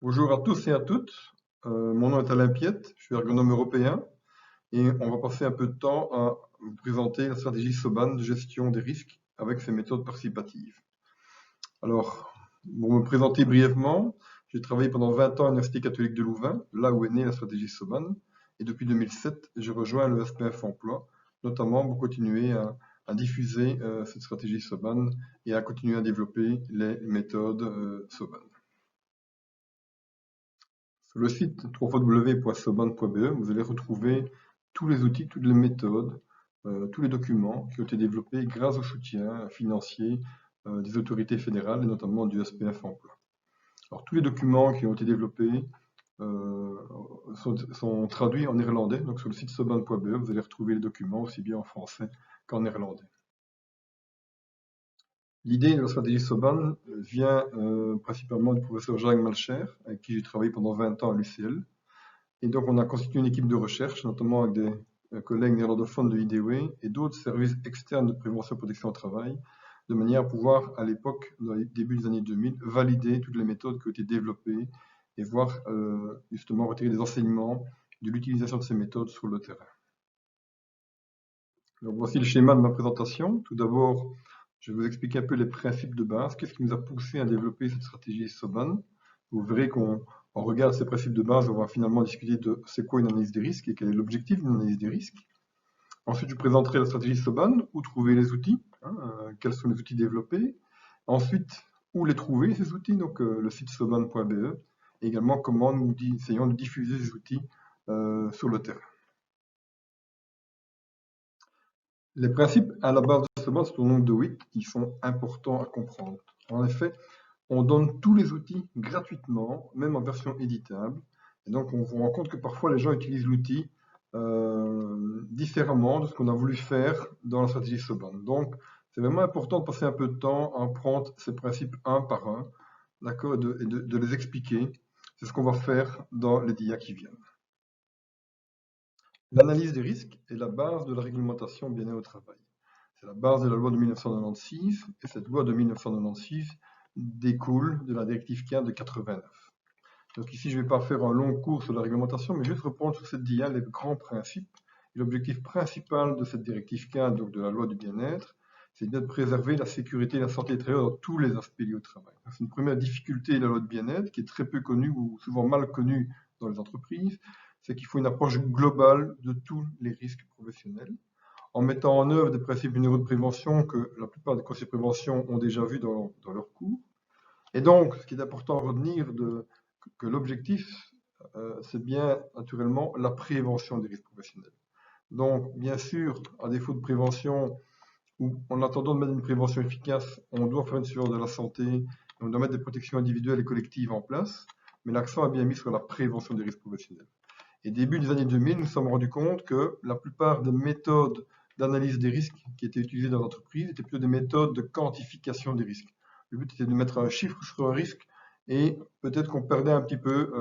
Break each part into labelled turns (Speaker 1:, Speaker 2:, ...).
Speaker 1: Bonjour à tous et à toutes. Mon nom est Alain Piette, je suis ergonome européen et on va passer un peu de temps à vous présenter la stratégie SOBAN de gestion des risques avec ses méthodes participatives. Alors, pour me présenter brièvement, j'ai travaillé pendant 20 ans à l'Université catholique de Louvain, là où est née la stratégie SOBAN, et depuis 2007, j'ai rejoint le SPF Emploi, notamment pour continuer à diffuser cette stratégie SOBAN et à continuer à développer les méthodes SOBAN. Sur le site www.soban.be, vous allez retrouver tous les outils, toutes les méthodes, tous les documents qui ont été développés grâce au soutien financier des autorités fédérales et notamment du SPF Emploi. Alors, tous les documents qui ont été développés euh, sont traduits en néerlandais. Donc, sur le site soban.be, vous allez retrouver les documents aussi bien en français qu'en néerlandais. L'idée de la stratégie SOBAN vient principalement du professeur Jacques Malcher, avec qui j'ai travaillé pendant 20 ans à l'UCL. Et donc, on a constitué une équipe de recherche, notamment avec des collègues néerlandophones de IDEWE et d'autres services externes de prévention et protection au travail, de manière à pouvoir, à l'époque, dans les débuts des années 2000, valider toutes les méthodes qui ont été développées et voir justement retirer des enseignements de l'utilisation de ces méthodes sur le terrain. Donc, voici le schéma de ma présentation. Tout d'abord, je vais vous expliquer un peu les principes de base. Qu'est-ce qui nous a poussé à développer cette stratégie SOBAN? Vous verrez qu'on regarde ces principes de base, on va finalement discuter de c'est quoi une analyse des risques et quel est l'objectif d'une analyse des risques. Ensuite, je présenterai la stratégie SOBAN, où trouver les outils, quels sont les outils développés. Ensuite, où les trouver, ces outils, donc le site soban.be, et également comment nous essayons de diffuser ces outils sur le terrain. Les principes à la base de SOBAN sont au nombre de 8 qui sont importants à comprendre. En effet, on donne tous les outils gratuitement, même en version éditable. Et donc, on se rend compte que parfois, les gens utilisent l'outil différemment de ce qu'on a voulu faire dans la stratégie SOBAN. Donc, c'est vraiment important de passer un peu de temps à prendre ces principes un par un, d'accord, et de les expliquer. C'est ce qu'on va faire dans les dias qui viennent. L'analyse des risques est la base de la réglementation bien-être au travail. C'est la base de la loi de 1996, et cette loi de 1996 découle de la directive cadre de 89. Donc ici, je ne vais pas faire un long cours sur la réglementation, mais juste reprendre sur cette dia les grands principes. L'objectif principal de cette directive cadre, donc de la loi du bien-être, c'est de préserver la sécurité et la santé des travailleurs dans tous les aspects liés au travail. C'est une première difficulté de la loi de bien-être, qui est très peu connue ou souvent mal connue dans les entreprises, c'est qu'il faut une approche globale de tous les risques professionnels, en mettant en œuvre des principes généraux de prévention que la plupart des conseillers de prévention ont déjà vus dans leurs cours. Et donc, ce qui est important à retenir, que l'objectif, c'est bien naturellement la prévention des risques professionnels. Donc, bien sûr, à défaut de prévention, ou en attendant de mettre une prévention efficace, on doit faire une surveillance de la santé, on doit mettre des protections individuelles et collectives en place, mais l'accent est bien mis sur la prévention des risques professionnels. Et début des années 2000, nous nous sommes rendus compte que la plupart des méthodes d'analyse des risques qui étaient utilisées dans l'entreprise étaient plutôt des méthodes de quantification des risques. Le but était de mettre un chiffre sur un risque et peut-être qu'on perdait un petit peu,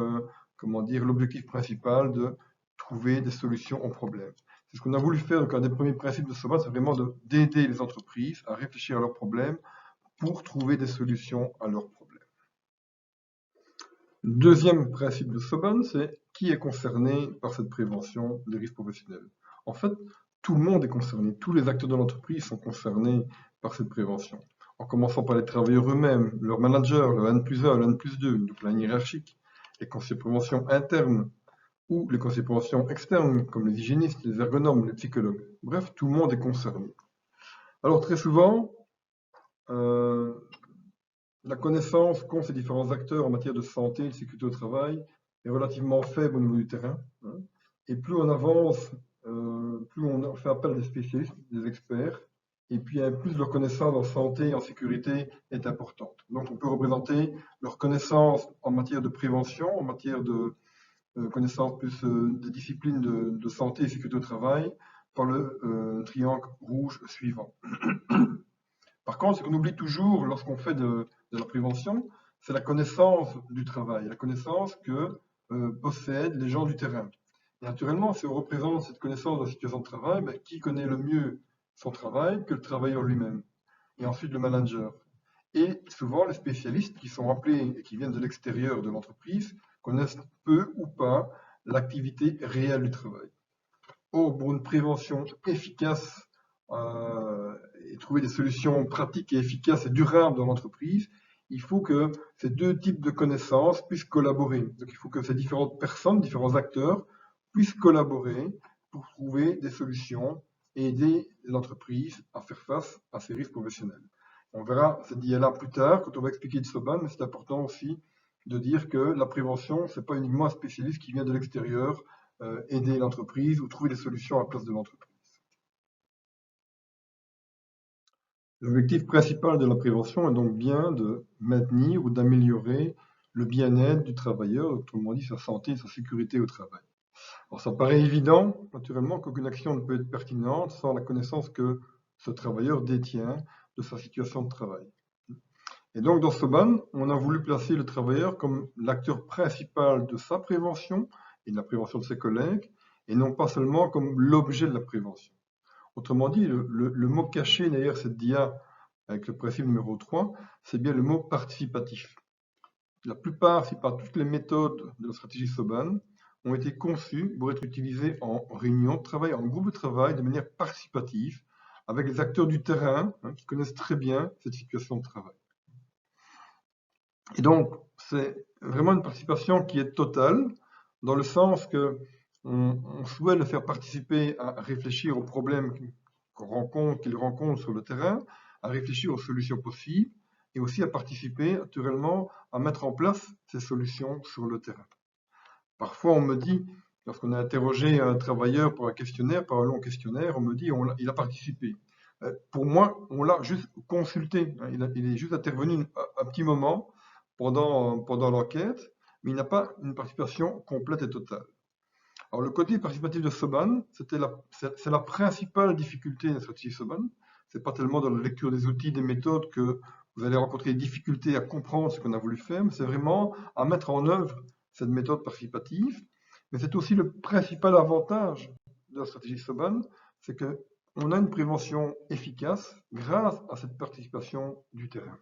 Speaker 1: comment dire, l'objectif principal de trouver des solutions aux problèmes. C'est ce qu'on a voulu faire. Donc, un des premiers principes de SOBAN, c'est vraiment d'aider les entreprises à réfléchir à leurs problèmes pour trouver des solutions à leurs problèmes. Deuxième principe de SOBAN, c'est qui est concerné par cette prévention des risques professionnels. En fait, tout le monde est concerné, tous les acteurs de l'entreprise sont concernés par cette prévention. En commençant par les travailleurs eux-mêmes, leurs managers, le N+1, le N+2, donc la hiérarchique, les conseillers de prévention internes ou les conseillers de prévention externes, comme les hygiénistes, les ergonomes, les psychologues. Bref, tout le monde est concerné. Alors très souvent, la connaissance qu'ont ces différents acteurs en matière de santé et de sécurité au travail est relativement faible au niveau du terrain. Et plus on avance, plus on fait appel à des spécialistes, des experts, et puis plus leur connaissance en santé et en sécurité est importante. Donc on peut représenter leur connaissance en matière de prévention, en matière de connaissance plus des disciplines de santé et sécurité au travail, par le triangle rouge suivant. Par contre, ce qu'on oublie toujours lorsqu'on fait de la prévention, c'est la connaissance du travail, la connaissance que possèdent les gens du terrain. Et naturellement, si on représente cette connaissance de la situation de travail, ben, qui connaît le mieux son travail que le travailleur lui-même? Et ensuite le manager. Et souvent, les spécialistes qui sont appelés et qui viennent de l'extérieur de l'entreprise connaissent peu ou pas l'activité réelle du travail. Or, pour une prévention efficace et trouver des solutions pratiques et efficaces et durables dans l'entreprise, il faut que ces deux types de connaissances puissent collaborer. Donc, il faut que ces différentes personnes, différents acteurs puissent collaborer pour trouver des solutions et aider l'entreprise à faire face à ces risques professionnels. On verra cette idée-là plus tard quand on va expliquer de Soban, mais c'est important aussi de dire que la prévention, c'est pas uniquement un spécialiste qui vient de l'extérieur aider l'entreprise ou trouver des solutions à la place de l'entreprise. L'objectif principal de la prévention est donc bien de maintenir ou d'améliorer le bien-être du travailleur, autrement dit sa santé et sa sécurité au travail. Alors ça paraît évident, naturellement, qu'aucune action ne peut être pertinente sans la connaissance que ce travailleur détient de sa situation de travail. Et donc dans ce ban, on a voulu placer le travailleur comme l'acteur principal de sa prévention et de la prévention de ses collègues, et non pas seulement comme l'objet de la prévention. Autrement dit, le mot caché derrière cette dia avec le principe numéro 3, c'est bien le mot participatif. La plupart, si pas toutes les méthodes de la stratégie Soban ont été conçues pour être utilisées en réunion de travail, en groupe de travail, de manière participative, avec les acteurs du terrain qui connaissent très bien cette situation de travail. Et donc, c'est vraiment une participation qui est totale, dans le sens que on souhaite le faire participer à réfléchir aux problèmes qu'il rencontre sur le terrain, à réfléchir aux solutions possibles, et aussi à participer, naturellement, à mettre en place ces solutions sur le terrain. Parfois, on me dit, lorsqu'on a interrogé un travailleur pour un questionnaire, par un long questionnaire, on me dit il a participé. Pour moi, on l'a juste consulté. Il est juste intervenu un petit moment pendant l'enquête, mais il n'a pas une participation complète et totale. Alors, le côté participatif de Soban, c'est la principale difficulté de la stratégie Soban. C'est pas tellement dans la lecture des outils, des méthodes que vous allez rencontrer des difficultés à comprendre ce qu'on a voulu faire, mais c'est vraiment à mettre en œuvre cette méthode participative. Mais c'est aussi le principal avantage de la stratégie Soban, c'est que on a une prévention efficace grâce à cette participation du terrain.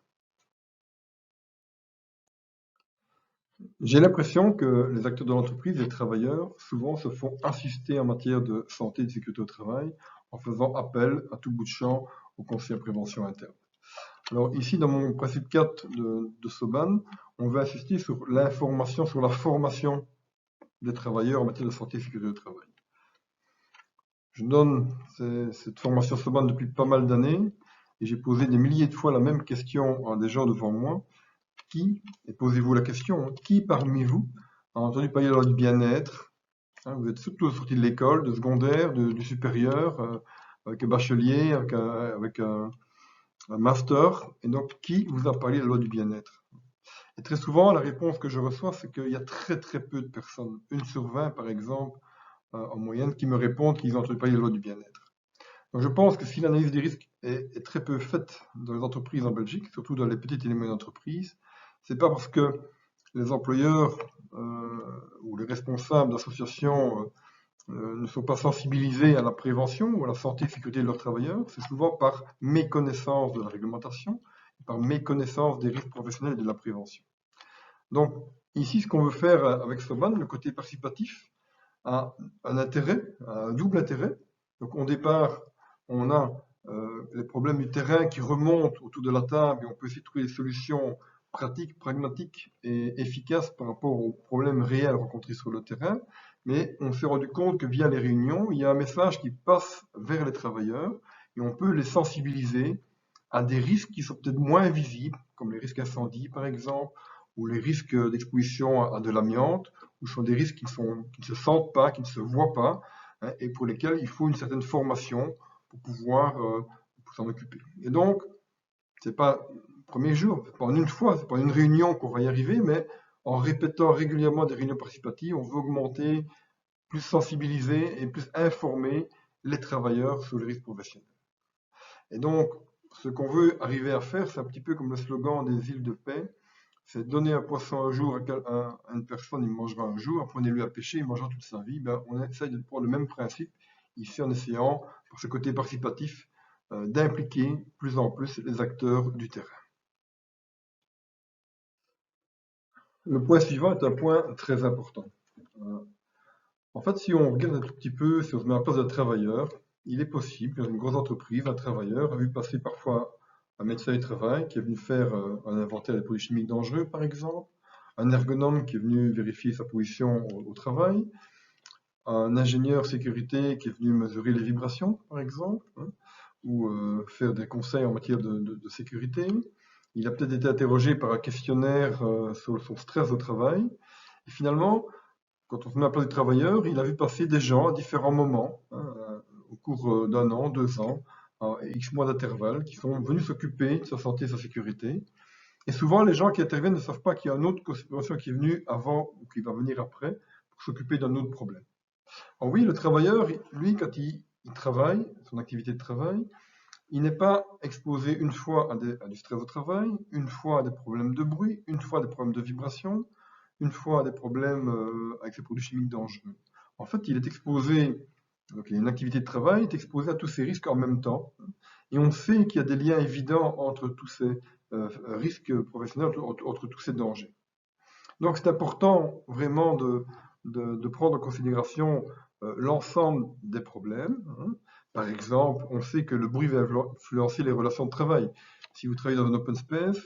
Speaker 1: J'ai l'impression que les acteurs de l'entreprise et les travailleurs souvent se font assister en matière de santé et de sécurité au travail en faisant appel à tout bout de champ au conseil de prévention interne. Alors ici, dans mon principe 4 de Soban, on va insister sur l'information, sur la formation des travailleurs en matière de santé et de sécurité au travail. Je donne cette formation Soban depuis pas mal d'années et j'ai posé des milliers de fois la même question à des gens devant moi. Et posez-vous la question, qui parmi vous a entendu parler de la loi du bien-être? Vous êtes surtout sortis de l'école, de secondaire, du supérieur, avec un bachelier, avec un master, et donc qui vous a parlé de la loi du bien-être? Et très souvent, la réponse que je reçois, c'est qu'il y a très très peu de personnes, 1 sur 20 par exemple, en moyenne, qui me répondent qu'ils ont entendu parler de la loi du bien-être. Donc je pense que si l'analyse des risques est très peu faite dans les entreprises en Belgique, surtout dans les petites et les moyennes entreprises, c'est pas parce que les employeurs ou les responsables d'associations ne sont pas sensibilisés à la prévention ou à la santé et sécurité de leurs travailleurs, c'est souvent par méconnaissance de la réglementation, par méconnaissance des risques professionnels et de la prévention. Donc ici, ce qu'on veut faire avec Soban, le côté participatif, a un intérêt, un double intérêt. Donc au départ, on a les problèmes du terrain qui remontent autour de la table et on peut essayer de trouver des solutions pratiques, pragmatiques et efficaces par rapport aux problèmes réels rencontrés sur le terrain. Mais on s'est rendu compte que via les réunions, il y a un message qui passe vers les travailleurs et on peut les sensibiliser à des risques qui sont peut-être moins visibles, comme les risques incendie par exemple, ou les risques d'exposition à de l'amiante, ou sont des risques qui ne se sentent pas, qui ne se voient pas, et pour lesquels il faut une certaine formation pour pouvoir s'en occuper. Et donc, c'est pas le premier jour, c'est pas en une fois, c'est pas en une réunion qu'on va y arriver, mais en répétant régulièrement des réunions participatives, on veut augmenter, plus sensibiliser et plus informer les travailleurs sur les risques professionnels. Et donc, ce qu'on veut arriver à faire, c'est un petit peu comme le slogan des îles de paix, c'est donner un poisson un jour à une personne, il mangera un jour, apprenez-lui à pêcher, il mangera toute sa vie. Ben, on essaye de prendre le même principe ici en essayant, pour ce côté participatif, d'impliquer plus en plus les acteurs du terrain. Le point suivant est un point très important. Euh, En fait, si on regarde un tout petit peu, si on se met à la place d'un travailleur, il est possible que dans une grosse entreprise, un travailleur a vu passer parfois un médecin du travail qui est venu faire un inventaire des produits chimiques dangereux, par exemple, un ergonome qui est venu vérifier sa position au travail, un ingénieur sécurité qui est venu mesurer les vibrations, par exemple, hein, ou faire des conseils en matière de sécurité. Il a peut-être été interrogé par un questionnaire sur son stress au travail. Et finalement, quand on se met à la place du travailleur, il a vu passer des gens à différents moments, hein, au cours d'un an, 2 ans, à X mois d'intervalle, qui sont venus s'occuper de sa santé et de sa sécurité. Et souvent, les gens qui interviennent ne savent pas qu'il y a un autre patient qui est venu avant ou qui va venir après pour s'occuper d'un autre problème. Alors oui, le travailleur, lui, quand il travaille, son activité de travail, il n'est pas exposé une fois à du stress au travail, une fois à des problèmes de bruit, une fois à des problèmes de vibration, une fois à des problèmes avec les produits chimiques dangereux. En fait, il est exposé, donc il y a une activité de travail, il est exposé à tous ces risques en même temps. Et on sait qu'il y a des liens évidents entre tous ces risques professionnels, entre tous ces dangers. Donc c'est important vraiment de prendre en considération l'ensemble des problèmes, hein. Par exemple, on sait que le bruit va influencer les relations de travail. Si vous travaillez dans un open space,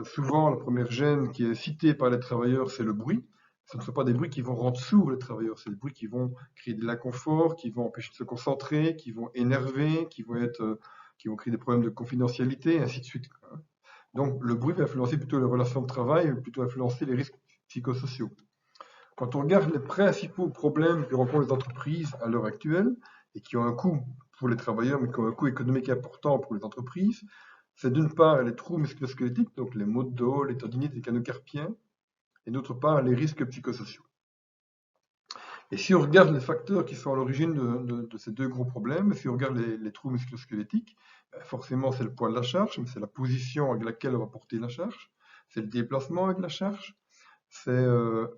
Speaker 1: souvent la première gêne qui est citée par les travailleurs, c'est le bruit. Ce ne sont pas des bruits qui vont rendre sourds les travailleurs, c'est des bruits qui vont créer de l'inconfort, qui vont empêcher de se concentrer, qui vont énerver, qui vont créer des problèmes de confidentialité, et ainsi de suite. Donc, le bruit va influencer plutôt les relations de travail, plutôt influencer les risques psychosociaux. Quand on regarde les principaux problèmes que rencontrent les entreprises à l'heure actuelle, et qui ont un coût pour les travailleurs, mais qui ont un coût économique important pour les entreprises, c'est d'une part les troubles musculo-squelettiques, donc les maux de dos, les tendinites, les canaux carpiens, et d'autre part les risques psychosociaux. Et si on regarde les facteurs qui sont à l'origine de ces deux gros problèmes, si on regarde les troubles musculo-squelettiques, forcément c'est le poids de la charge, mais c'est la position avec laquelle on va porter la charge, c'est le déplacement avec la charge, c'est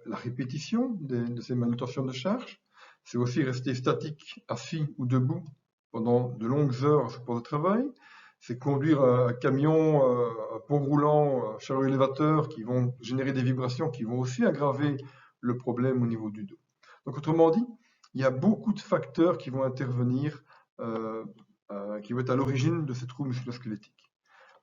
Speaker 1: la répétition de ces manutentions de charge, c'est aussi rester statique, assis ou debout pendant de longues heures à son poste de travail, c'est conduire un camion, un pont roulant, un chariot élévateur qui vont générer des vibrations qui vont aussi aggraver le problème au niveau du dos. Donc autrement dit, il y a beaucoup de facteurs qui vont intervenir, qui vont être à l'origine de ces troubles musculo-squelettiques.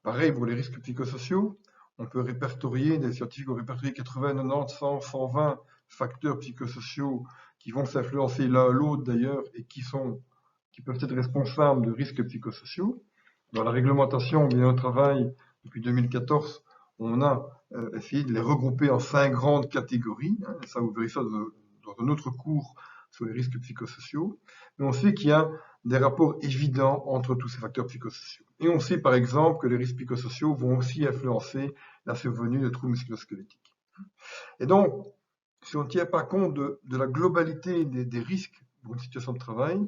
Speaker 1: Pareil pour les risques psychosociaux, on peut répertorier, des scientifiques ont répertorié 80, 90, 100, 120 facteurs psychosociaux qui vont s'influencer l'un l'autre d'ailleurs et qui peuvent être responsables de risques psychosociaux. Dans la réglementation bien au travail, depuis 2014, on a essayé de les regrouper en 5 grandes catégories. Hein, ça, vous verrez ça dans un autre cours sur les risques psychosociaux. Mais on sait qu'il y a des rapports évidents entre tous ces facteurs psychosociaux. Et on sait par exemple que les risques psychosociaux vont aussi influencer la survenue de troubles musculo-squelettiques. Et donc, si on ne tient pas compte de la globalité des risques pour une situation de travail,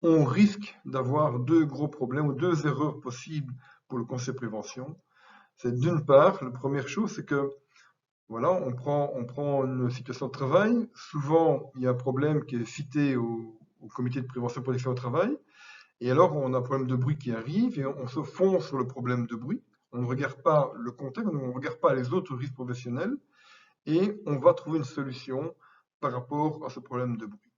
Speaker 1: on risque d'avoir deux gros problèmes ou deux erreurs possibles pour le conseil de prévention. C'est d'une part, la première chose, c'est que voilà, on prend une situation de travail. Souvent, il y a un problème qui est cité au comité de prévention et de protection au travail. Et alors, on a un problème de bruit qui arrive et on se fonce sur le problème de bruit. On ne regarde pas le contexte, on ne regarde pas les autres risques professionnels et on va trouver une solution par rapport à ce problème de bruit.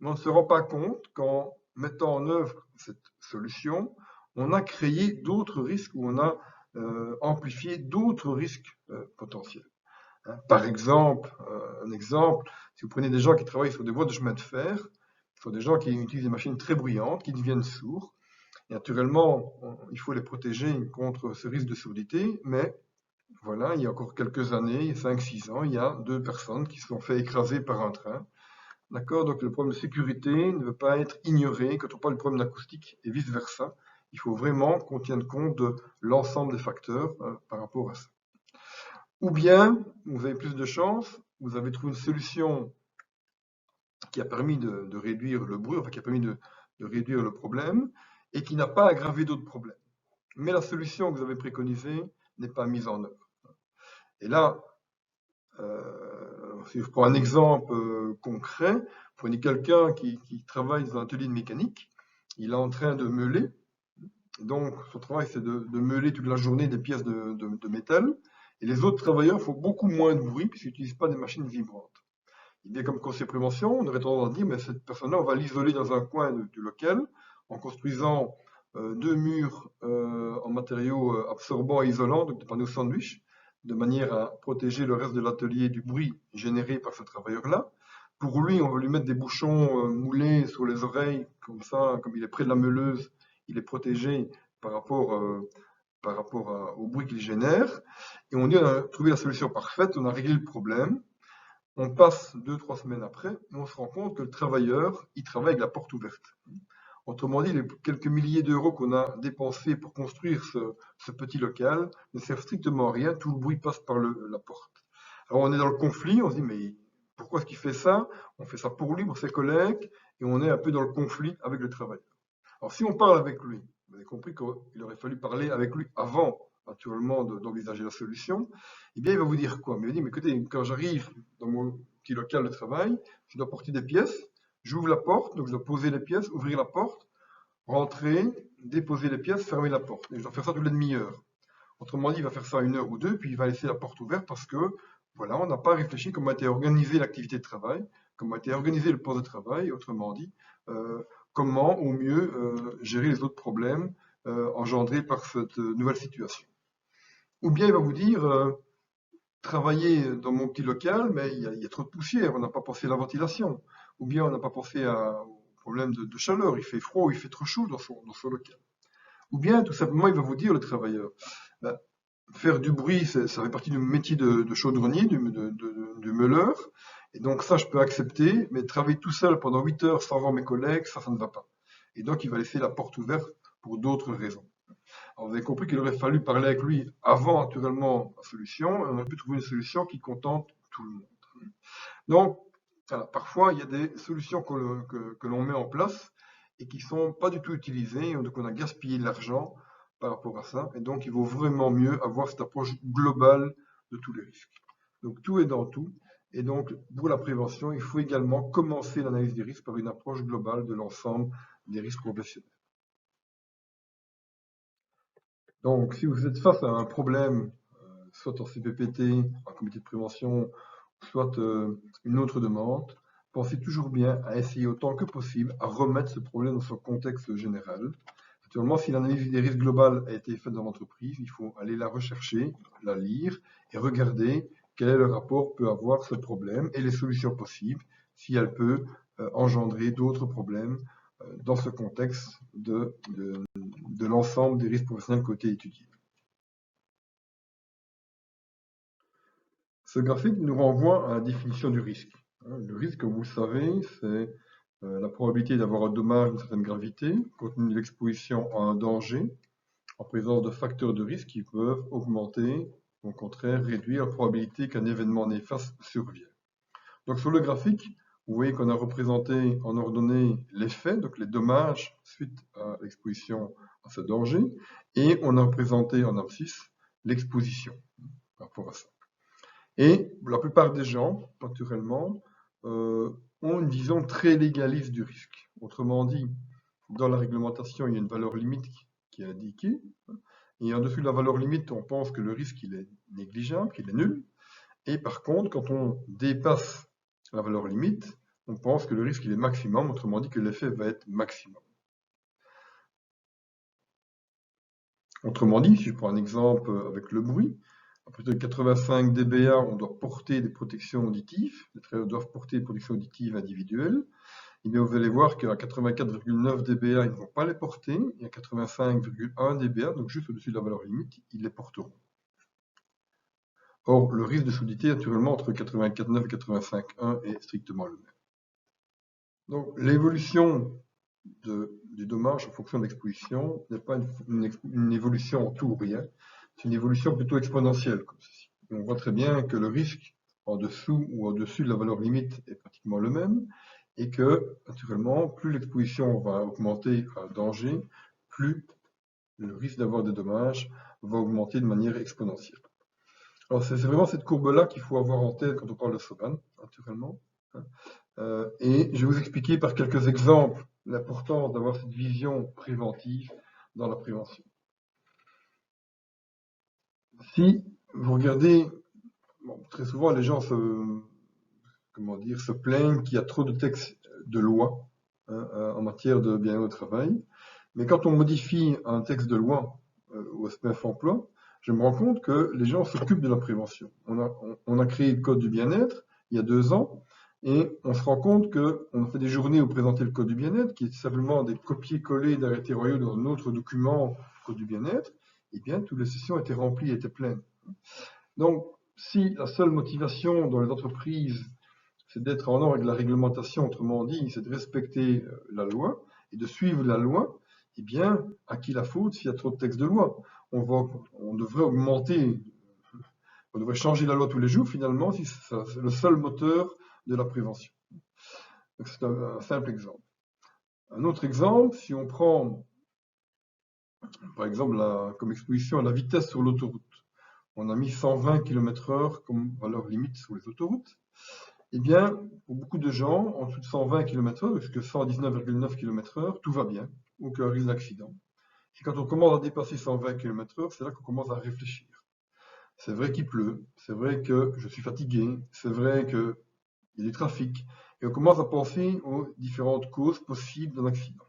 Speaker 1: Mais on ne se rend pas compte qu'en mettant en œuvre cette solution, on a créé d'autres risques ou on a amplifié d'autres risques potentiels. Hein. Par exemple, un exemple, si vous prenez des gens qui travaillent sur des voies de chemin de fer, ce sont des gens qui utilisent des machines très bruyantes, qui deviennent sourds. Et naturellement, il faut les protéger contre ce risque de surdité, mais voilà, il y a encore quelques années, 5-6 ans, il y a 2 personnes qui se sont fait écraser par un train. D'accord? Donc le problème de sécurité ne veut pas être ignoré quand on parle du problème d'acoustique et vice-versa. Il faut vraiment qu'on tienne compte de l'ensemble des facteurs par rapport à ça. Ou bien, vous avez plus de chance, vous avez trouvé une solution qui a permis de réduire le bruit, enfin qui a permis de réduire le problème, et qui n'a pas aggravé d'autres problèmes. Mais la solution que vous avez préconisée n'est pas mise en œuvre. Et là, si je prends un exemple concret, prenez quelqu'un qui travaille dans un atelier de mécanique, il est en train de meuler, donc son travail c'est de meuler toute la journée des pièces de métal, Et les autres travailleurs font beaucoup moins de bruit puisqu'ils n'utilisent pas des machines vibrantes. Et bien comme conseil prévention, on aurait tendance à dire, mais cette personne-là, on va l'isoler dans un coin du local en construisant deux murs en matériaux absorbants et isolants, donc des panneaux sandwich, de manière à protéger le reste de l'atelier du bruit généré par ce travailleur-là. Pour lui, on va lui mettre des bouchons moulés sur les oreilles, comme ça, comme il est près de la meuleuse, il est protégé par rapport, au bruit qu'il génère. Et on dit on a trouvé la solution parfaite, on a réglé le problème. On passe 2-3 semaines après, et on se rend compte que le travailleur, il travaille avec la porte ouverte. Autrement dit, les quelques milliers d'euros qu'on a dépensés pour construire ce petit local ne servent strictement à rien, tout le bruit passe par la porte. Alors on est dans le conflit, on se dit mais pourquoi est-ce qu'il fait ça? On fait ça pour lui, pour ses collègues, et on est un peu dans le conflit avec le travailleur. Alors si on parle avec lui, vous avez compris qu'il aurait fallu parler avec lui avant, naturellement, d'envisager la solution, eh bien il va vous dire quoi? Mais il va dire, mais écoutez, quand j'arrive dans mon petit local de travail, je dois porter des pièces, j'ouvre la porte, donc je dois poser les pièces, ouvrir la porte, rentrer, déposer les pièces, fermer la porte. Et je dois faire ça toutes les demi-heures. Autrement dit, il va faire ça 1 heure ou 2, puis il va laisser la porte ouverte parce que, voilà, on n'a pas réfléchi comment a été organisée l'activité de travail, comment a été organisé le poste de travail, autrement dit, comment au mieux gérer les autres problèmes engendrés par cette nouvelle situation. Ou bien il va vous dire, travailler dans mon petit local, mais il y a trop de poussière, on n'a pas pensé à la ventilation. Ou bien on n'a pas pensé au problème de chaleur, il fait froid ou il fait trop chaud dans son local. Ou bien tout simplement il va vous dire, le travailleur, ben, faire du bruit, ça fait partie du métier de chaudronnier, du meuleur. Et donc ça, je peux accepter, mais travailler tout seul pendant 8 heures sans voir mes collègues, ça ne va pas. Et donc il va laisser la porte ouverte pour d'autres raisons. Alors vous avez compris qu'il aurait fallu parler avec lui avant, naturellement, la solution, et on aurait pu trouver une solution qui contente tout le monde. Donc, voilà, parfois, il y a des solutions que l'on met en place et qui ne sont pas du tout utilisées, donc on a gaspillé de l'argent par rapport à ça, et donc il vaut vraiment mieux avoir cette approche globale de tous les risques. Donc tout est dans tout, et donc pour la prévention, il faut également commencer l'analyse des risques par une approche globale de l'ensemble des risques professionnels. Donc si vous êtes face à un problème, soit en CPPT, en comité de prévention, soit une autre demande, pensez toujours bien à essayer autant que possible à remettre ce problème dans son contexte général. Naturellement, si l'analyse des risques globale a été faite dans l'entreprise, il faut aller la rechercher, la lire et regarder quel est le rapport peut avoir ce problème et les solutions possibles, si elle peut engendrer d'autres problèmes dans ce contexte de l'ensemble des risques professionnels qui ont été étudiés. Ce graphique nous renvoie à la définition du risque. Le risque, comme vous le savez, c'est la probabilité d'avoir un dommage d'une certaine gravité, compte tenu de l'exposition à un danger, en présence de facteurs de risque qui peuvent augmenter, au contraire, réduire la probabilité qu'un événement néfaste survienne. Donc sur le graphique, vous voyez qu'on a représenté en ordonnée les faits, donc les dommages suite à l'exposition à ce danger, et on a représenté en abscisse l'exposition par rapport à ça. Et la plupart des gens, naturellement, ont une vision très légaliste du risque. Autrement dit, dans la réglementation, il y a une valeur limite qui est indiquée, et en dessus de la valeur limite, on pense que le risque il est négligeable, qu'il est nul, et par contre, quand on dépasse la valeur limite, on pense que le risque il est maximum, autrement dit que l'effet va être maximum. Autrement dit, si je prends un exemple avec le bruit, à partir de 85 dBA, on doit porter des protections auditives, les travailleurs doivent porter des protections auditives individuelles. Et bien, vous allez voir qu'à 84,9 dBA, ils ne vont pas les porter, et à 85,1 dBA, donc juste au-dessus de la valeur limite, ils les porteront. Or, le risque de surdité, naturellement, entre 84,9 et 85,1 est strictement le même. Donc, l'évolution du dommage en fonction de l'exposition n'est pas une évolution en tout ou rien, c'est une évolution plutôt exponentielle, comme ceci. On voit très bien que le risque en dessous ou au-dessus de la valeur limite est pratiquement le même, et que, naturellement, plus l'exposition va augmenter à danger, plus le risque d'avoir des dommages va augmenter de manière exponentielle. Alors c'est vraiment cette courbe-là qu'il faut avoir en tête quand on parle de SOBAN, naturellement. Et je vais vous expliquer par quelques exemples l'importance d'avoir cette vision préventive dans la prévention. Si vous regardez, bon, très souvent les gens se plaignent qu'il y a trop de textes de loi en matière de bien-être au travail. Mais quand on modifie un texte de loi au SPF Emploi, je me rends compte que les gens s'occupent de la prévention. On a créé le Code du bien-être il y a 2 ans, et on se rend compte qu'on a fait des journées où présenter le Code du bien-être, qui est simplement des copier-coller d'arrêtés royaux dans un autre document, Code du bien-être, et bien toutes les sessions étaient remplies, étaient pleines. Donc, si la seule motivation dans les entreprises, c'est d'être en ordre avec la réglementation, autrement dit, c'est de respecter la loi et de suivre la loi, eh bien, à qui la faute s'il y a trop de textes de loi? On devrait augmenter, on devrait changer la loi tous les jours, finalement, si c'est le seul moteur de la prévention. C'est un simple exemple. Un autre exemple, si on prend, par exemple, comme exposition à la vitesse sur l'autoroute, on a mis 120 km/h comme valeur limite sur les autoroutes. Eh bien, pour beaucoup de gens, en dessous de 120 km/h, jusqu'à 119,9 km/h, tout va bien, aucun risque d'accident. Et quand on commence à dépasser 120 km/h, c'est là qu'on commence à réfléchir. C'est vrai qu'il pleut, c'est vrai que je suis fatigué, c'est vrai qu'il y a du trafic, et on commence à penser aux différentes causes possibles d'un accident.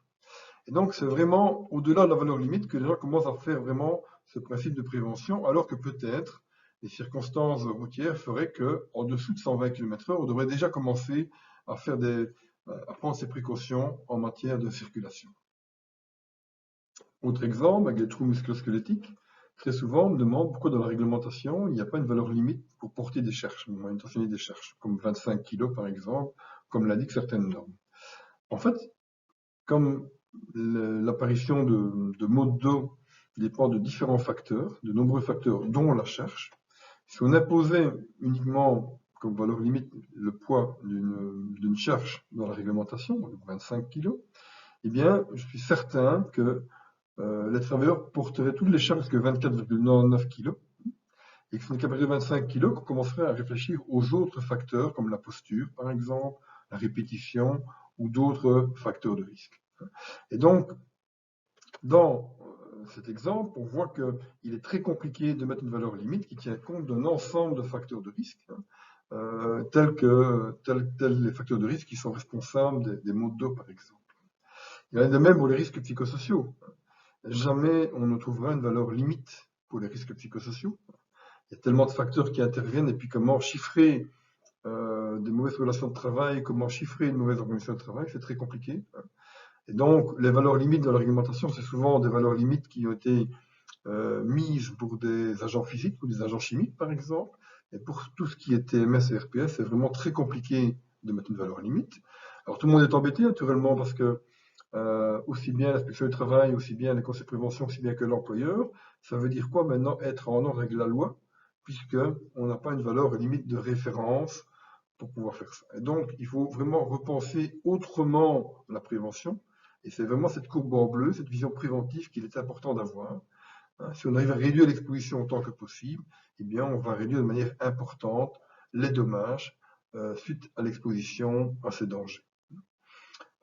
Speaker 1: Et donc, c'est vraiment au-delà de la valeur limite que les gens commencent à faire vraiment ce principe de prévention, alors que peut-être les circonstances routières feraient qu'en dessous de 120 km/h, on devrait déjà commencer à prendre ces précautions en matière de circulation. Autre exemple, avec les trous musculo-squelettiques, très souvent on me demande pourquoi dans la réglementation il n'y a pas une valeur limite pour porter des cherches, manutentionner des cherches, comme 25 kg par exemple, comme l'indiquent certaines normes. En fait, comme l'apparition de maux de dos dépend de différents facteurs, de nombreux facteurs, dont la charge, si on imposait uniquement comme valeur limite le poids d'une charge dans la réglementation, donc 25 kg, eh bien, je suis certain que les travailleurs porteraient toutes les charges que 24,99 kg, et que ce n'est qu'à partir de 25 kg qu'on commencerait à réfléchir aux autres facteurs, comme la posture, par exemple, la répétition, ou d'autres facteurs de risque. Et donc, dans cet exemple, on voit qu'il est très compliqué de mettre une valeur limite qui tient compte d'un ensemble de facteurs de risque, tels les facteurs de risque qui sont responsables des maux de dos, par exemple. Il y en a de même pour les risques psychosociaux. Jamais on ne trouvera une valeur limite pour les risques psychosociaux. Il y a tellement de facteurs qui interviennent, et puis comment chiffrer des mauvaises relations de travail, comment chiffrer une mauvaise organisation de travail, c'est très compliqué. Et donc, les valeurs limites dans la réglementation, c'est souvent des valeurs limites qui ont été mises pour des agents physiques ou des agents chimiques, par exemple. Et pour tout ce qui est TMS et RPS, c'est vraiment très compliqué de mettre une valeur limite. Alors, tout le monde est embêté, naturellement, parce que aussi bien l'inspection du travail, aussi bien les conseils de prévention, aussi bien que l'employeur, ça veut dire quoi maintenant être en ordre avec la loi, puisqu'on n'a pas une valeur limite de référence pour pouvoir faire ça. Et donc, il faut vraiment repenser autrement la prévention. Et c'est vraiment cette courbe en bleu, cette vision préventive qu'il est important d'avoir. Si on arrive à réduire l'exposition autant que possible, eh bien, on va réduire de manière importante les dommages suite à l'exposition à ces dangers.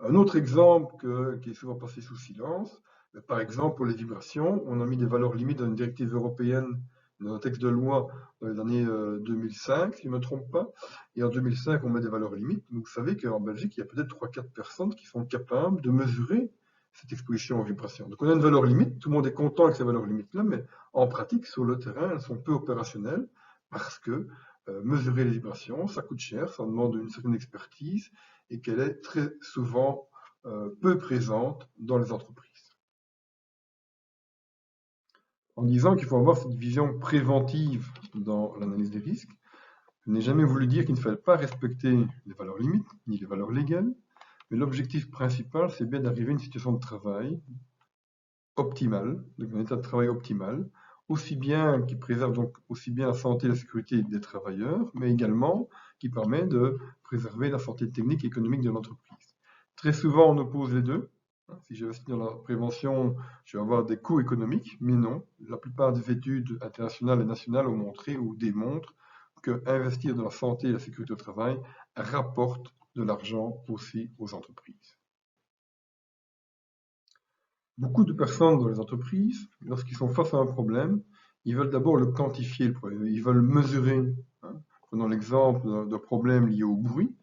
Speaker 1: Un autre exemple qui est souvent passé sous silence, par exemple pour les vibrations, on a mis des valeurs limites dans une directive européenne, dans un texte de loi dans les années 2005, si je ne me trompe pas, et en 2005 on met des valeurs limites. Donc vous savez qu'en Belgique, il y a peut-être 3-4 personnes qui sont capables de mesurer cette exposition aux vibrations. Donc on a une valeur limite, tout le monde est content avec ces valeurs limites-là, mais en pratique, sur le terrain, elles sont peu opérationnelles parce que mesurer les vibrations, ça coûte cher, ça demande une certaine expertise, et qu'elle est très souvent peu présente dans les entreprises. En disant qu'il faut avoir cette vision préventive dans l'analyse des risques, je n'ai jamais voulu dire qu'il ne fallait pas respecter les valeurs limites, ni les valeurs légales, mais l'objectif principal, c'est bien d'arriver à une situation de travail optimale, donc un état de travail optimal, aussi bien qui préserve donc aussi bien la santé et la sécurité des travailleurs, mais également qui permet de préserver la santé technique et économique de l'entreprise. Très souvent, on oppose les deux. Si j'investis dans la prévention, je vais avoir des coûts économiques, mais non. La plupart des études internationales et nationales ont montré ou démontrent que investir dans la santé et la sécurité au travail rapporte de l'argent aussi aux entreprises. Beaucoup de personnes dans les entreprises, lorsqu'ils sont face à un problème, Ils veulent d'abord le quantifier, le problème. Ils veulent mesurer. Hein. Prenons l'exemple d'un problème lié au bruit.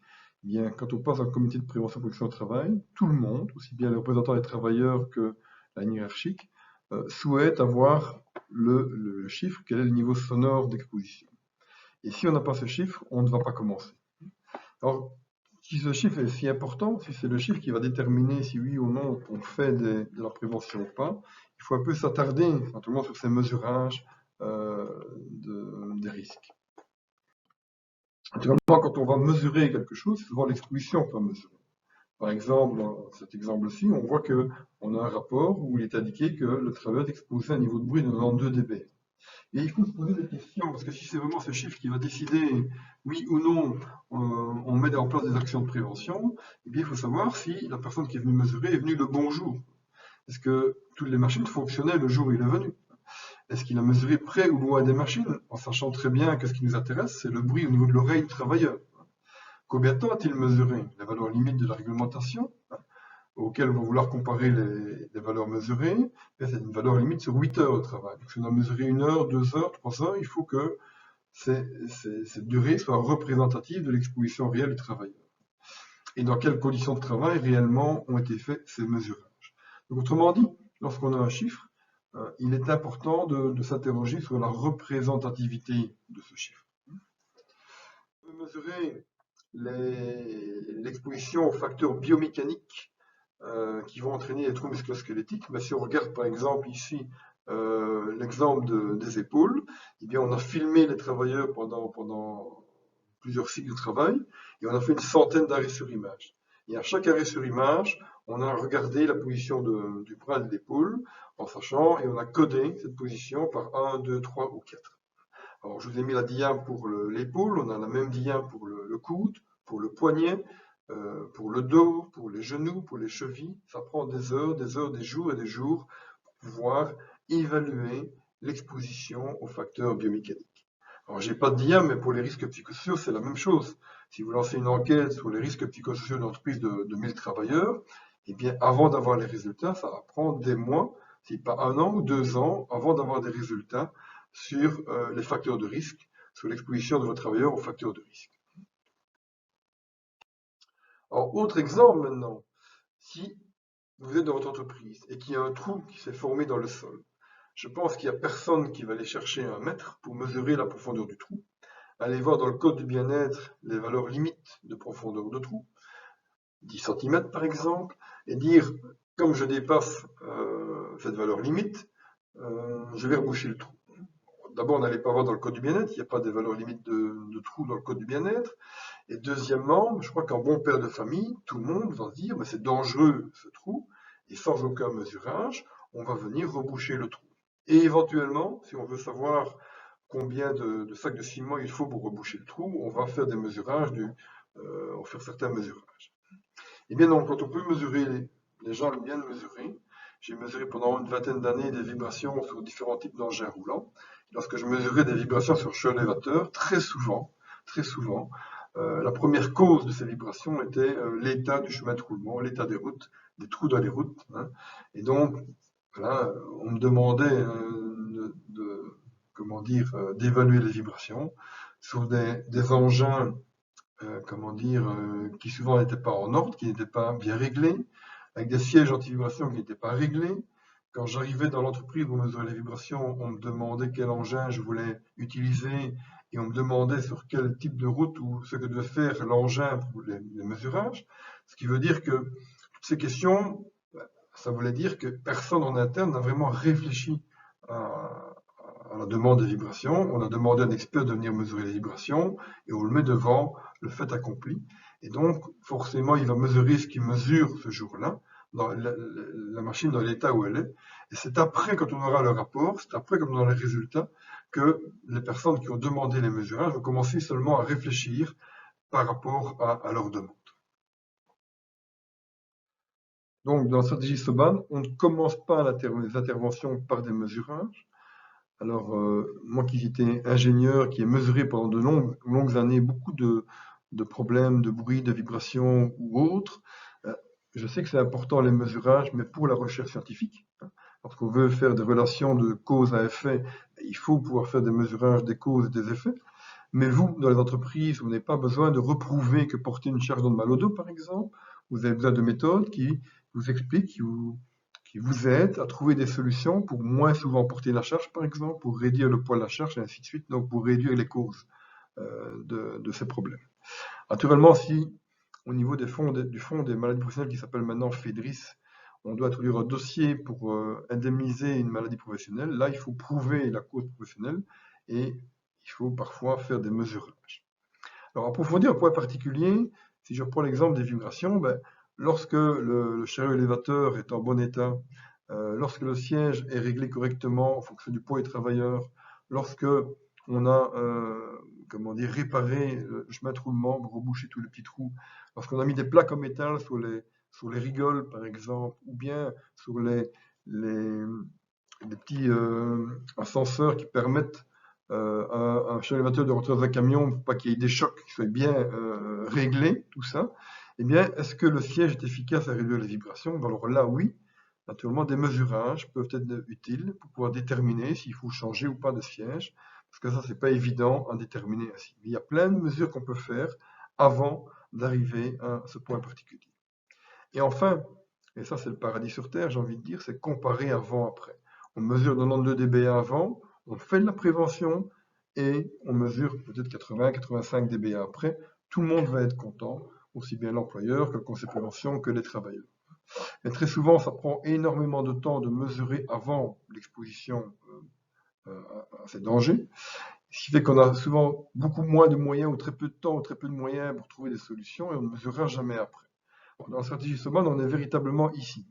Speaker 1: Eh bien, quand on passe un comité de prévention et protection au travail, tout le monde, aussi bien les représentants des travailleurs que la hiérarchique, souhaite avoir le chiffre, quel est le niveau sonore d'exposition. Et si on n'a pas ce chiffre, on ne va pas commencer. Alors, si ce chiffre est si important, si c'est le chiffre qui va déterminer si oui ou non on fait de la prévention ou pas, il faut un peu s'attarder, notamment sur ces mesurages des risques. Naturellement, quand on va mesurer quelque chose, c'est souvent l'exposition qu'on va mesurer. Par exemple, dans cet exemple-ci, on voit qu'on a un rapport où il est indiqué que le travailleur est exposé à un niveau de bruit de 92 dB. Et il faut se poser des questions, parce que si c'est vraiment ce chiffre qui va décider, oui ou non, on met en place des actions de prévention, eh bien, il faut savoir si la personne qui est venue mesurer est venue le bon jour. Est-ce que toutes les machines fonctionnaient le jour où il est venu? Est-ce qu'il a mesuré près ou loin des machines, en sachant très bien que ce qui nous intéresse, c'est le bruit au niveau de l'oreille du travailleur? Combien de temps a-t-il mesuré? Les valeurs limites de la réglementation, auxquelles on va vouloir comparer les valeurs mesurées, c'est une valeur limite sur 8 heures de travail. Donc, si on a mesuré 1 heure, 2 heures, 3 heures, il faut que cette durée soit représentative de l'exposition réelle du travailleur. Et dans quelles conditions de travail réellement ont été faits ces mesurages. Donc, autrement dit, lorsqu'on a un chiffre, il est important de s'interroger sur la représentativité de ce chiffre. On peut mesurer l'exposition aux facteurs biomécaniques qui vont entraîner les troubles musculo-squelettiques. Mais si on regarde par exemple ici l'exemple des épaules, eh bien on a filmé les travailleurs pendant plusieurs cycles de travail et on a fait une centaine d'arrêts sur image. Et à chaque arrêt sur image, on a regardé la position du bras et de l'épaule en sachant et on a codé cette position par 1, 2, 3 ou 4. Alors je vous ai mis la dia pour l'épaule, on a la même dia pour le coude, pour le poignet, pour le dos, pour les genoux, pour les chevilles. Ça prend des heures, des jours et des jours pour pouvoir évaluer l'exposition aux facteurs biomécaniques. Alors j'ai pas de dia, mais pour les risques psychosociaux, c'est la même chose. Si vous lancez une enquête sur les risques psychosociaux d'une entreprise de 1000 travailleurs, eh bien avant d'avoir les résultats, ça va prendre des mois, si pas 1 an ou 2 ans, avant d'avoir des résultats sur les facteurs de risque, sur l'exposition de vos travailleurs aux facteurs de risque. Alors, autre exemple maintenant, si vous êtes dans votre entreprise et qu'il y a un trou qui s'est formé dans le sol, je pense qu'il n'y a personne qui va aller chercher un mètre pour mesurer la profondeur du trou. Allez voir dans le code du bien-être les valeurs limites de profondeur de trou, 10 cm par exemple, et dire, comme je dépasse cette valeur limite, je vais reboucher le trou. D'abord, on n'allait pas voir dans le code du bien-être, il n'y a pas des valeurs limites de trous dans le code du bien-être. Et deuxièmement, je crois qu'en bon père de famille, tout le monde va se dire, mais c'est dangereux ce trou, et sans aucun mesurage, on va venir reboucher le trou. Et éventuellement, si on veut savoir combien de sacs de ciment il faut pour reboucher le trou, on va faire des mesurages, on va faire certains mesurages. Et bien donc, quand on peut mesurer, les gens aiment bien le mesurer. J'ai mesuré pendant une vingtaine d'années des vibrations sur différents types d'engins roulants. Lorsque je mesurais des vibrations sur chaud élévateur, très souvent, la première cause de ces vibrations était l'état du chemin de roulement, l'état des routes, des trous dans les routes. Hein. Et donc, voilà, on me demandait d'évaluer les vibrations sur des engins qui souvent n'étaient pas en ordre, qui n'étaient pas bien réglés, avec des sièges anti-vibration qui n'étaient pas réglés. Quand j'arrivais dans l'entreprise pour mesurer les vibrations, on me demandait quel engin je voulais utiliser et on me demandait sur quel type de route ou ce que devait faire l'engin pour les mesurages. Ce qui veut dire que toutes ces questions, ça voulait dire que personne en interne n'a vraiment réfléchi à la demande des vibrations. On a demandé à un expert de venir mesurer les vibrations et on le met devant le fait accompli. Et donc, forcément, il va mesurer ce qu'il mesure ce jour-là, dans la machine dans l'état où elle est. Et c'est après, quand on aura le rapport, c'est après, comme dans les résultats, que les personnes qui ont demandé les mesurages vont commencer seulement à réfléchir par rapport à leur demande. Donc, dans la stratégie SOBAN, on ne commence pas les interventions par des mesurages. Alors, moi qui étais ingénieur, qui ai mesuré pendant de longues années beaucoup de problèmes de bruit, de vibrations ou autres, je sais que c'est important les mesurages, mais pour la recherche scientifique, hein, lorsqu'on veut faire des relations de cause à effet, il faut pouvoir faire des mesurages des causes et des effets. Mais vous, dans les entreprises, vous n'avez pas besoin de reprouver que porter une charge donne mal au dos, par exemple. Vous avez besoin de méthodes qui vous expliquent, qui vous aident à trouver des solutions pour moins souvent porter la charge, par exemple, pour réduire le poids de la charge, et ainsi de suite, donc pour réduire les causes de ces problèmes. Naturellement, si au niveau du fonds des maladies professionnelles qui s'appelle maintenant FEDRIS, on doit introduire un dossier pour indemniser une maladie professionnelle, là, il faut prouver la cause professionnelle et il faut parfois faire des mesurages. Alors, approfondir un point particulier, si je reprends l'exemple des vibrations, lorsque le chariot élévateur est en bon état, lorsque le siège est réglé correctement en fonction du poids des travailleurs, lorsque on a réparé le chemin de roulement, rebouché tous les petits trous, lorsqu'on a mis des plaques en métal sur les rigoles, par exemple, ou bien sur les petits ascenseurs qui permettent à un chariot élévateur de rentrer dans un camion pour pas qu'il y ait des chocs, qui soient bien réglés, tout ça, eh bien, est-ce que le siège est efficace à réduire les vibrations? Alors là, oui. Naturellement, des mesurages peuvent être utiles pour pouvoir déterminer s'il faut changer ou pas de siège, parce que ça, c'est pas évident à déterminer ainsi. Mais il y a plein de mesures qu'on peut faire avant d'arriver à ce point particulier. Et enfin, et ça c'est le paradis sur Terre, j'ai envie de dire, c'est comparer avant-après. On mesure 92 dBA avant, on fait de la prévention et on mesure peut-être 80-85 dBA après. Tout le monde va être content, aussi bien l'employeur que le conseil de prévention que les travailleurs. Et très souvent, ça prend énormément de temps de mesurer avant l'exposition à ces dangers, ce qui fait qu'on a souvent beaucoup moins de moyens ou très peu de temps ou très peu de moyens pour trouver des solutions et on ne mesurera jamais après. Dans la stratégie SOBAN, on est véritablement ici.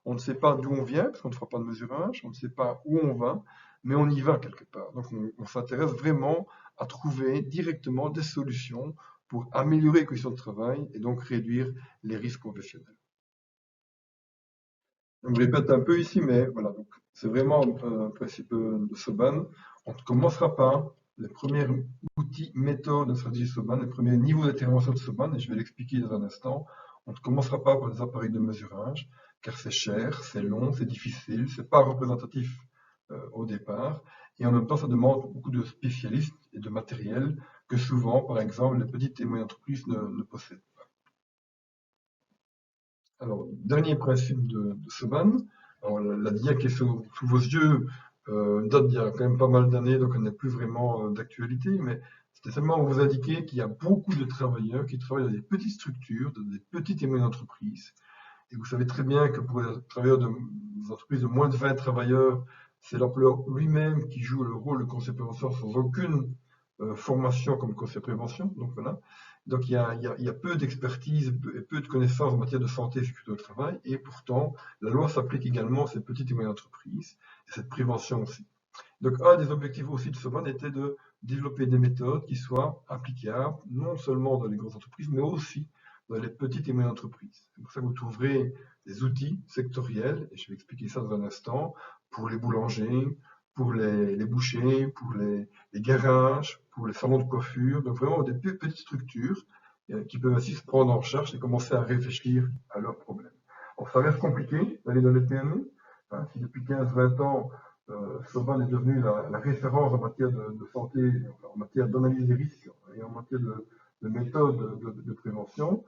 Speaker 1: On ne sait pas d'où on vient, parce qu'on ne fera pas de mesurage, on ne sait pas où on va, mais on y va quelque part. Donc on s'intéresse vraiment à trouver directement des solutions pour améliorer les conditions de travail et donc réduire les risques professionnels. Je me répète un peu ici, mais voilà, donc c'est vraiment un principe de SOBAN. On ne commencera pas les premiers outils, méthodes de stratégie SOBAN, les premiers niveaux d'intervention de SOBAN, et je vais l'expliquer dans un instant. On ne commencera pas par des appareils de mesurage, car c'est cher, c'est long, c'est difficile, c'est pas représentatif au départ, et en même temps, ça demande beaucoup de spécialistes et de matériel que souvent, par exemple, les petites et moyennes entreprises ne possèdent. Alors, dernier principe de SOBAN. Alors, la dia qui est sous vos yeux date d'il y a quand même pas mal d'années, donc elle n'est plus vraiment d'actualité, mais c'était seulement pour vous indiquer qu'il y a beaucoup de travailleurs qui travaillent dans des petites structures, dans des petites et moyennes entreprises. Et vous savez très bien que pour les travailleurs des entreprises de moins de 20 travailleurs, c'est l'employeur lui-même qui joue le rôle de conseiller de prévention sans aucune formation comme conseiller de prévention. Donc voilà. Donc il y a peu d'expertise et peu de connaissances en matière de santé et de sécurité au travail, et pourtant la loi s'applique également à ces petites et moyennes entreprises, et cette prévention aussi. Donc un des objectifs aussi de ce BAN était de développer des méthodes qui soient applicables non seulement dans les grosses entreprises, mais aussi dans les petites et moyennes entreprises. C'est pour ça que vous trouverez des outils sectoriels, et je vais expliquer ça dans un instant, pour les boulangers, pour les bouchers, pour les garages, pour les salons de coiffure, donc vraiment des petites structures qui peuvent ainsi se prendre en charge et commencer à réfléchir à leurs problèmes. Alors ça reste compliqué d'aller dans les PME, hein, si depuis 15-20 ans, SOBAN est devenu la référence en matière de santé, en matière d'analyse des risques et en matière de méthodes de prévention.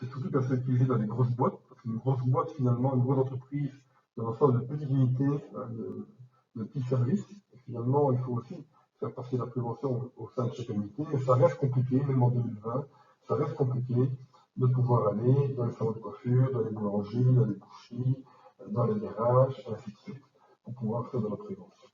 Speaker 1: C'est surtout qu'elle s'est utilisée dans les grosses boîtes, parce qu'une grosse boîte, finalement, une grosse entreprise, c'est un ensemble de petites unités, de petits services. Et finalement, il faut aussi faire passer la prévention au sein de chaque unité, mais ça reste compliqué, même en 2020, ça reste compliqué de pouvoir aller dans les salons de coiffure, dans les boulangeries, dans les boucheries, dans les garages, ainsi de suite, pour pouvoir faire de la prévention.